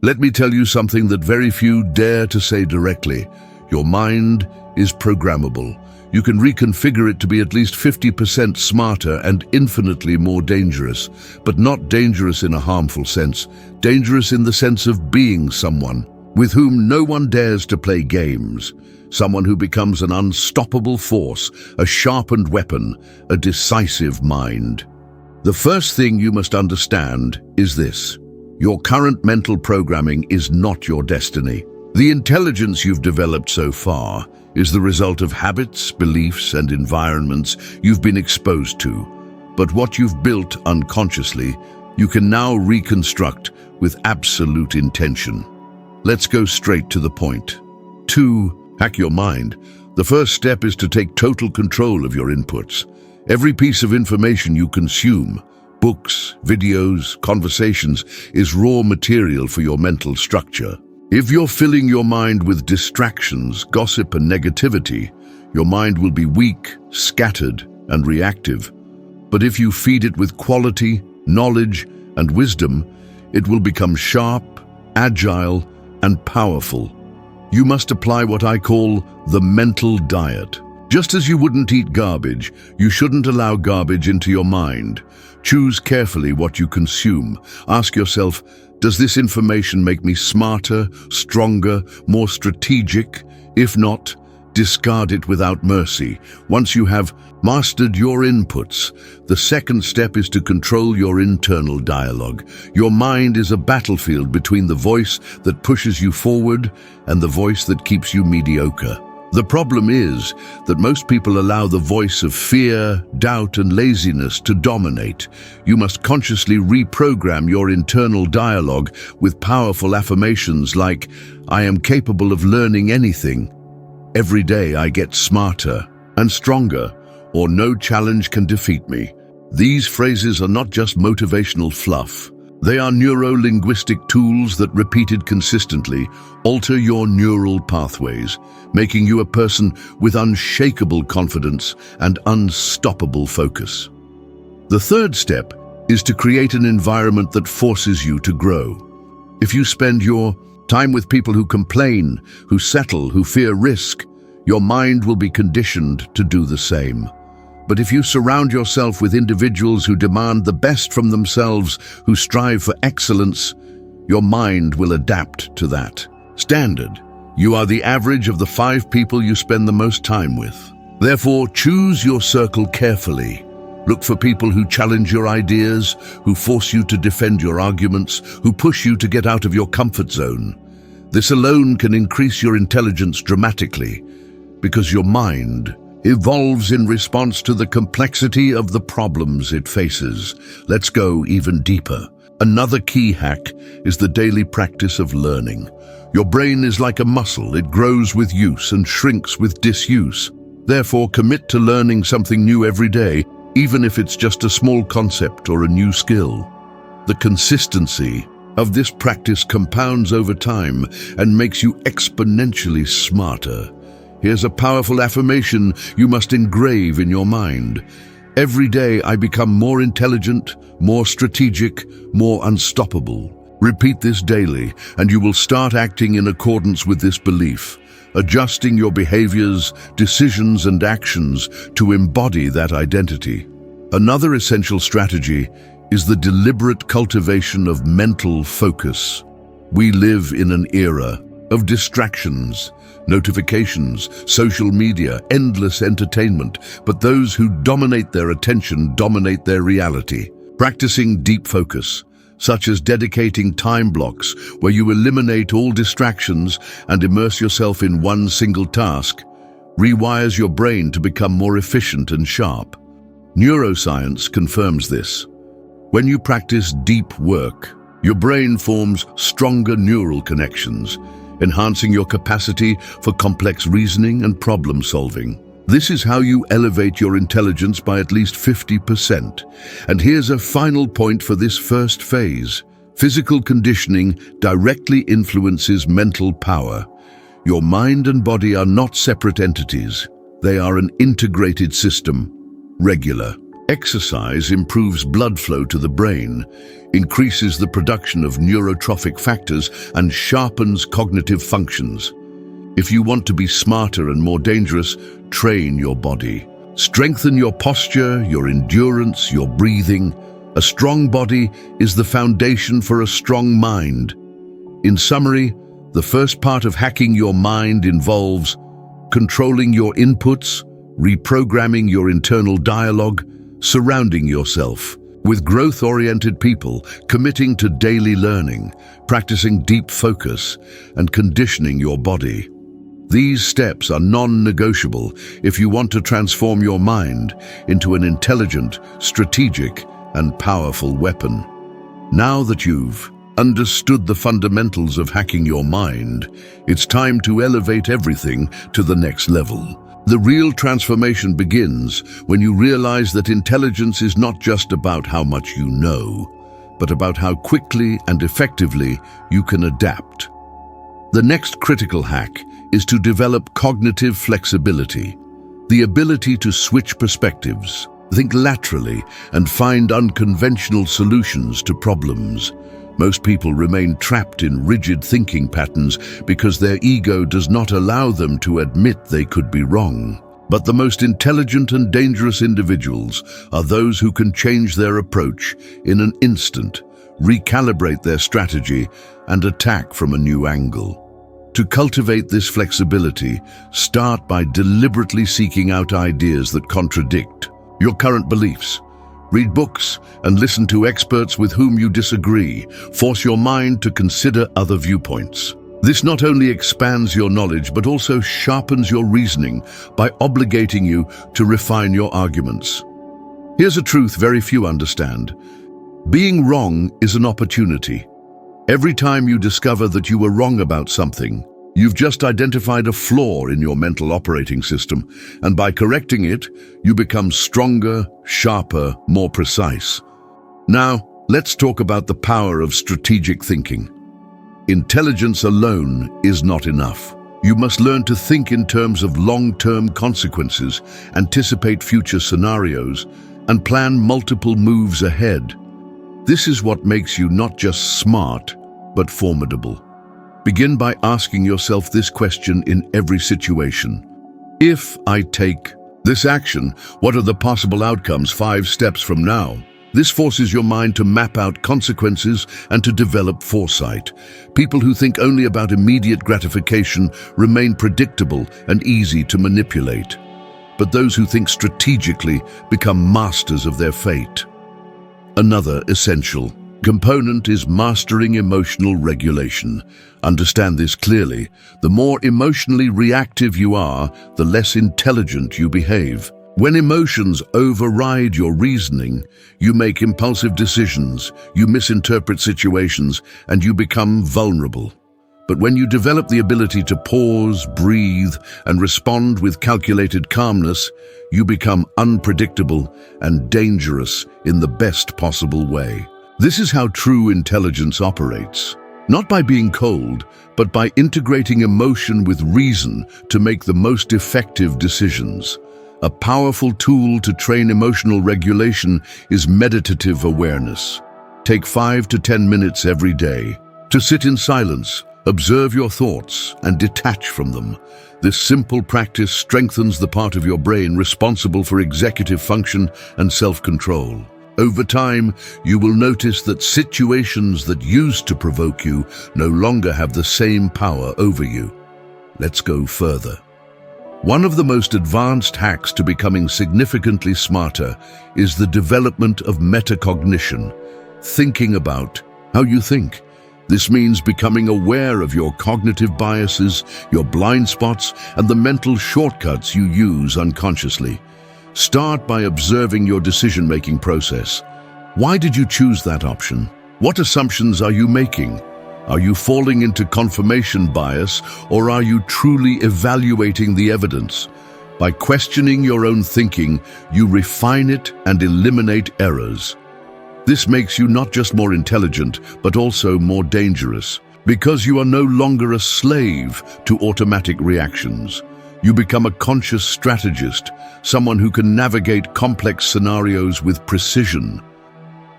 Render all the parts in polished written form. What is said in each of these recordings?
Let me tell you something that very few dare to say directly. Your mind is programmable. You can reconfigure it to be at least 50% smarter and infinitely more dangerous, but not dangerous in a harmful sense, dangerous in the sense of being someone with whom no one dares to play games, someone who becomes an unstoppable force, a sharpened weapon, a decisive mind. The first thing you must understand is this: your current mental programming is not your destiny. The intelligence you've developed so far is the result of habits, beliefs, and environments you've been exposed to. But what you've built unconsciously, you can now reconstruct with absolute intention. Let's go straight to the point. 2. Hack your mind. The first step is to take total control of your inputs. Every piece of information you consume, books, videos, conversations, is raw material for your mental structure. If you're filling your mind with distractions, gossip, and negativity, your mind will be weak, scattered, and reactive. But if you feed it with quality, knowledge, and wisdom, it will become sharp, agile, and powerful. You must apply what I call the mental diet. Just as you wouldn't eat garbage, you shouldn't allow garbage into your mind. Choose carefully what you consume. Ask yourself, does this information make me smarter, stronger, more strategic? If not, discard it without mercy. Once you have mastered your inputs, the second step is to control your internal dialogue. Your mind is a battlefield between the voice that pushes you forward and the voice that keeps you mediocre. The problem is that most people allow the voice of fear, doubt, and laziness to dominate. You must consciously reprogram your internal dialogue with powerful affirmations like, "I am capable of learning anything," "Every day I get smarter and stronger," or "No challenge can defeat me." These phrases are not just motivational fluff. They are neuro-linguistic tools that, repeated consistently, alter your neural pathways, making you a person with unshakable confidence and unstoppable focus. The third step is to create an environment that forces you to grow. If you spend your time with people who complain, who settle, who fear risk, your mind will be conditioned to do the same. But if you surround yourself with individuals who demand the best from themselves, who strive for excellence, your mind will adapt to that standard. You are the average of the 5 people you spend the most time with. Therefore, choose your circle carefully. Look for people who challenge your ideas, who force you to defend your arguments, who push you to get out of your comfort zone. This alone can increase your intelligence dramatically, because your mind evolves in response to the complexity of the problems it faces. Let's go even deeper. Another key hack is the daily practice of learning. Your brain is like a muscle. It grows with use and shrinks with disuse. Therefore, commit to learning something new every day, even if it's just a small concept or a new skill. The consistency of this practice compounds over time and makes you exponentially smarter. Here's a powerful affirmation you must engrave in your mind. Every day I become more intelligent, more strategic, more unstoppable. Repeat this daily, and you will start acting in accordance with this belief, adjusting your behaviors, decisions, and actions to embody that identity. Another essential strategy is the deliberate cultivation of mental focus. We live in an era of distractions, notifications, social media, endless entertainment, but those who dominate their attention dominate their reality. Practicing deep focus, such as dedicating time blocks where you eliminate all distractions and immerse yourself in one single task, rewires your brain to become more efficient and sharp. Neuroscience confirms this. When you practice deep work, your brain forms stronger neural connections, enhancing your capacity for complex reasoning and problem solving. This is how you elevate your intelligence by at least 50%. And here's a final point for this first phase. Physical conditioning directly influences mental power. Your mind and body are not separate entities. They are an integrated system. Regular Exercise improves blood flow to the brain, increases the production of neurotrophic factors, and sharpens cognitive functions. If you want to be smarter and more dangerous, train your body. Strengthen your posture, your endurance, your breathing. A strong body is the foundation for a strong mind. In summary, the first part of hacking your mind involves controlling your inputs, reprogramming your internal dialogue, surrounding yourself with growth-oriented people, committing to daily learning, practicing deep focus, and conditioning your body. These steps are non-negotiable if you want to transform your mind into an intelligent, strategic, and powerful weapon. Now that you've understood the fundamentals of hacking your mind, it's time to elevate everything to the next level. The real transformation begins when you realize that intelligence is not just about how much you know, but about how quickly and effectively you can adapt. The next critical hack is to develop cognitive flexibility, the ability to switch perspectives, think laterally, and find unconventional solutions to problems. Most people remain trapped in rigid thinking patterns because their ego does not allow them to admit they could be wrong. But the most intelligent and dangerous individuals are those who can change their approach in an instant, recalibrate their strategy, and attack from a new angle. To cultivate this flexibility, start by deliberately seeking out ideas that contradict your current beliefs. Read books and listen to experts with whom you disagree. Force your mind to consider other viewpoints. This not only expands your knowledge, but also sharpens your reasoning by obligating you to refine your arguments. Here's a truth very few understand. Being wrong is an opportunity. Every time you discover that you were wrong about something, you've just identified a flaw in your mental operating system, and by correcting it, you become stronger, sharper, more precise. Now, let's talk about the power of strategic thinking. Intelligence alone is not enough. You must learn to think in terms of long-term consequences, anticipate future scenarios, and plan multiple moves ahead. This is what makes you not just smart, but formidable. Begin by asking yourself this question in every situation. If I take this action, what are the possible outcomes 5 steps from now? This forces your mind to map out consequences and to develop foresight. People who think only about immediate gratification remain predictable and easy to manipulate. But those who think strategically become masters of their fate. Another essential component is mastering emotional regulation. Understand this clearly. The more emotionally reactive you are, the less intelligent you behave. When emotions override your reasoning, you make impulsive decisions, you misinterpret situations, and you become vulnerable. But when you develop the ability to pause, breathe, and respond with calculated calmness, you become unpredictable and dangerous in the best possible way. This is how true intelligence operates. Not by being cold, but by integrating emotion with reason to make the most effective decisions. A powerful tool to train emotional regulation is meditative awareness. Take 5 to 10 minutes every day to sit in silence, observe your thoughts, and detach from them. This simple practice strengthens the part of your brain responsible for executive function and self-control. Over time, you will notice that situations that used to provoke you no longer have the same power over you. Let's go further. One of the most advanced hacks to becoming significantly smarter is the development of metacognition, thinking about how you think. This means becoming aware of your cognitive biases, your blind spots, and the mental shortcuts you use unconsciously. Start by observing your decision-making process. Why did you choose that option? What assumptions are you making? Are you falling into confirmation bias, or are you truly evaluating the evidence? By questioning your own thinking, you refine it and eliminate errors. This makes you not just more intelligent, but also more dangerous, because you are no longer a slave to automatic reactions. You become a conscious strategist, someone who can navigate complex scenarios with precision.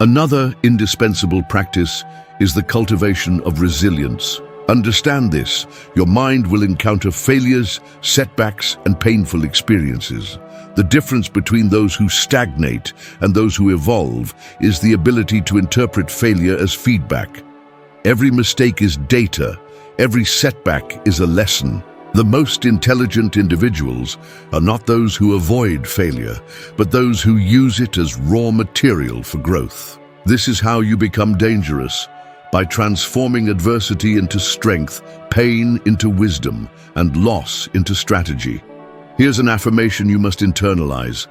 Another indispensable practice is the cultivation of resilience. Understand this: your mind will encounter failures, setbacks, and painful experiences. The difference between those who stagnate and those who evolve is the ability to interpret failure as feedback. Every mistake is data. Every setback is a lesson. The most intelligent individuals are not those who avoid failure, but those who use it as raw material for growth. This is how you become dangerous, by transforming adversity into strength, pain into wisdom, and loss into strategy. Here's an affirmation you must internalize.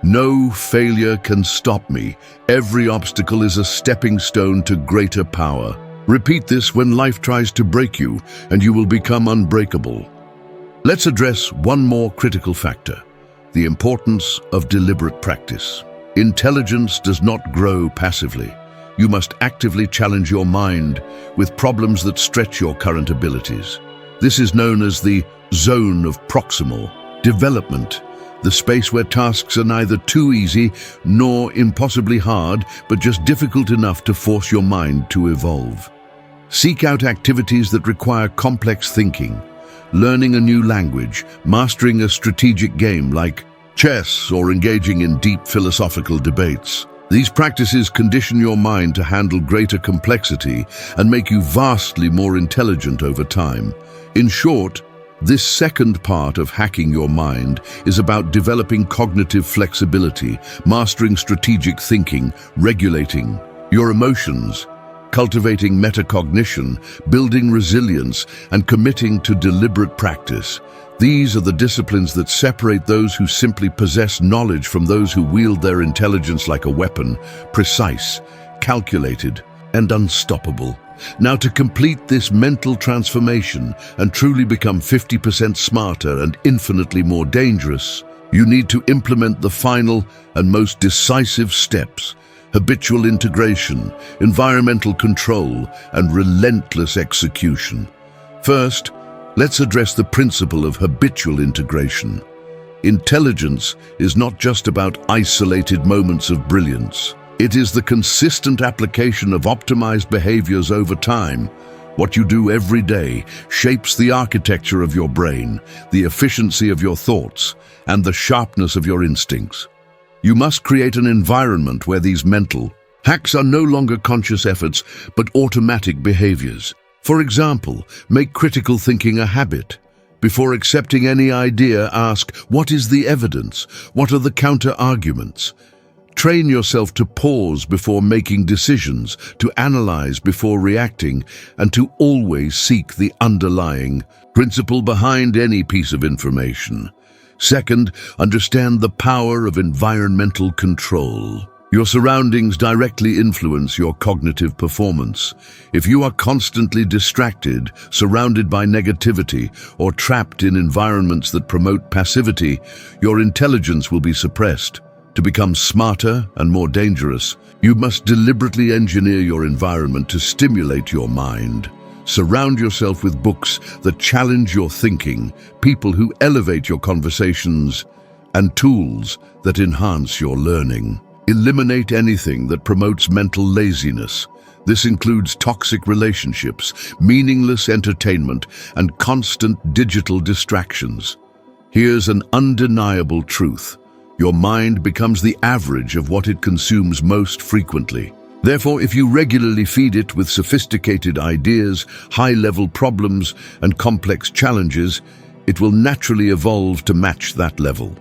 No failure can stop me. Every obstacle is a stepping stone to greater power. Repeat this when life tries to break you, and you will become unbreakable. Let's address one more critical factor: the importance of deliberate practice. Intelligence does not grow passively. You must actively challenge your mind with problems that stretch your current abilities. This is known as the zone of proximal development, the space where tasks are neither too easy nor impossibly hard, but just difficult enough to force your mind to evolve. Seek out activities that require complex thinking, learning a new language, mastering a strategic game like chess, or engaging in deep philosophical debates. These practices condition your mind to handle greater complexity and make you vastly more intelligent over time. In short, this second part of hacking your mind is about developing cognitive flexibility, mastering strategic thinking, regulating your emotions, cultivating metacognition, building resilience, and committing to deliberate practice. These are the disciplines that separate those who simply possess knowledge from those who wield their intelligence like a weapon, precise, calculated, and unstoppable. Now, to complete this mental transformation and truly become 50% smarter and infinitely more dangerous, you need to implement the final and most decisive steps: habitual integration, environmental control, and relentless execution. First, let's address the principle of habitual integration. Intelligence is not just about isolated moments of brilliance. It is the consistent application of optimized behaviors over time. What you do every day shapes the architecture of your brain, the efficiency of your thoughts, and the sharpness of your instincts. You must create an environment where these mental hacks are no longer conscious efforts, but automatic behaviors. For example, make critical thinking a habit. Before accepting any idea, ask, what is the evidence? What are the counter-arguments? Train yourself to pause before making decisions, to analyze before reacting, and to always seek the underlying principle behind any piece of information. Second, understand the power of environmental control. Your surroundings directly influence your cognitive performance. If you are constantly distracted, surrounded by negativity, or trapped in environments that promote passivity, your intelligence will be suppressed. To become smarter and more dangerous, you must deliberately engineer your environment to stimulate your mind. Surround yourself with books that challenge your thinking, people who elevate your conversations, and tools that enhance your learning. Eliminate anything that promotes mental laziness. This includes toxic relationships, meaningless entertainment, and constant digital distractions. Here's an undeniable truth: your mind becomes the average of what it consumes most frequently. Therefore, if you regularly feed it with sophisticated ideas, high-level problems, and complex challenges, it will naturally evolve to match that level.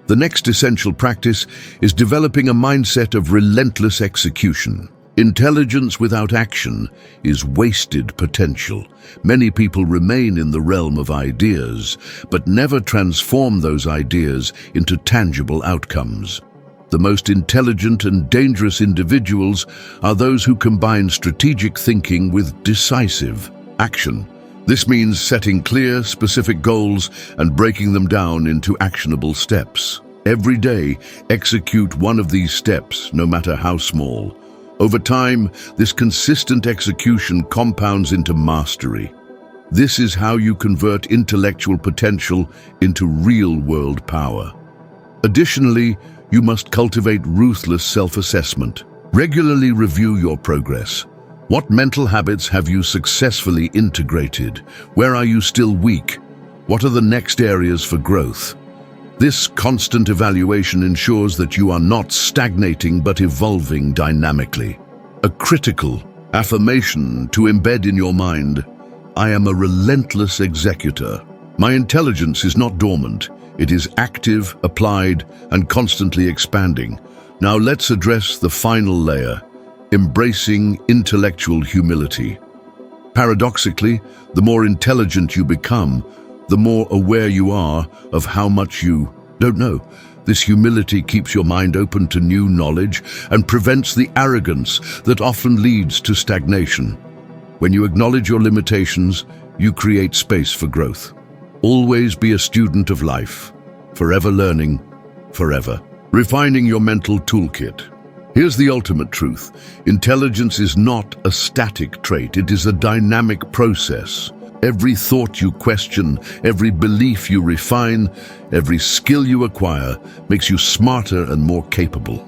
The next essential practice is developing a mindset of relentless execution. Intelligence without action is wasted potential. Many people remain in the realm of ideas, but never transform those ideas into tangible outcomes. The most intelligent and dangerous individuals are those who combine strategic thinking with decisive action. This means setting clear, specific goals and breaking them down into actionable steps. Every day, execute one of these steps, no matter how small. Over time, this consistent execution compounds into mastery. This is how you convert intellectual potential into real-world power. Additionally, you must cultivate ruthless self-assessment. Regularly review your progress. What mental habits have you successfully integrated? Where are you still weak? What are the next areas for growth? This constant evaluation ensures that you are not stagnating but evolving dynamically. A critical affirmation to embed in your mind: I am a relentless executor. My intelligence is not dormant. It is active, applied, and constantly expanding. Now let's address the final layer: embracing intellectual humility. Paradoxically, the more intelligent you become, the more aware you are of how much you don't know. This humility keeps your mind open to new knowledge and prevents the arrogance that often leads to stagnation. When you acknowledge your limitations, you create space for growth. Always be a student of life, forever learning, forever refining your mental toolkit. Here's the ultimate truth: intelligence is not a static trait, it is a dynamic process. Every thought you question, every belief you refine, every skill you acquire makes you smarter and more capable.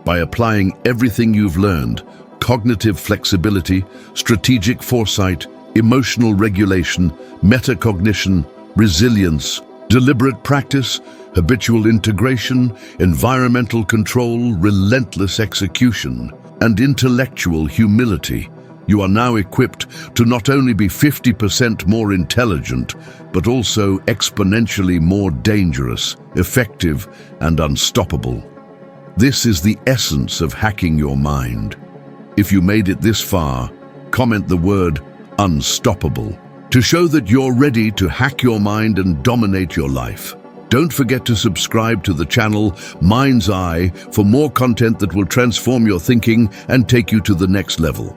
By applying everything you've learned: cognitive flexibility, strategic foresight, emotional regulation, metacognition, resilience, deliberate practice, habitual integration, environmental control, relentless execution, and intellectual humility, you are now equipped to not only be 50% more intelligent, but also exponentially more dangerous, effective, and unstoppable. This is the essence of hacking your mind. If you made it this far, comment the word unstoppable to show that you're ready to hack your mind and dominate your life. Don't forget to subscribe to the channel Mind's Eye for more content that will transform your thinking and take you to the next level.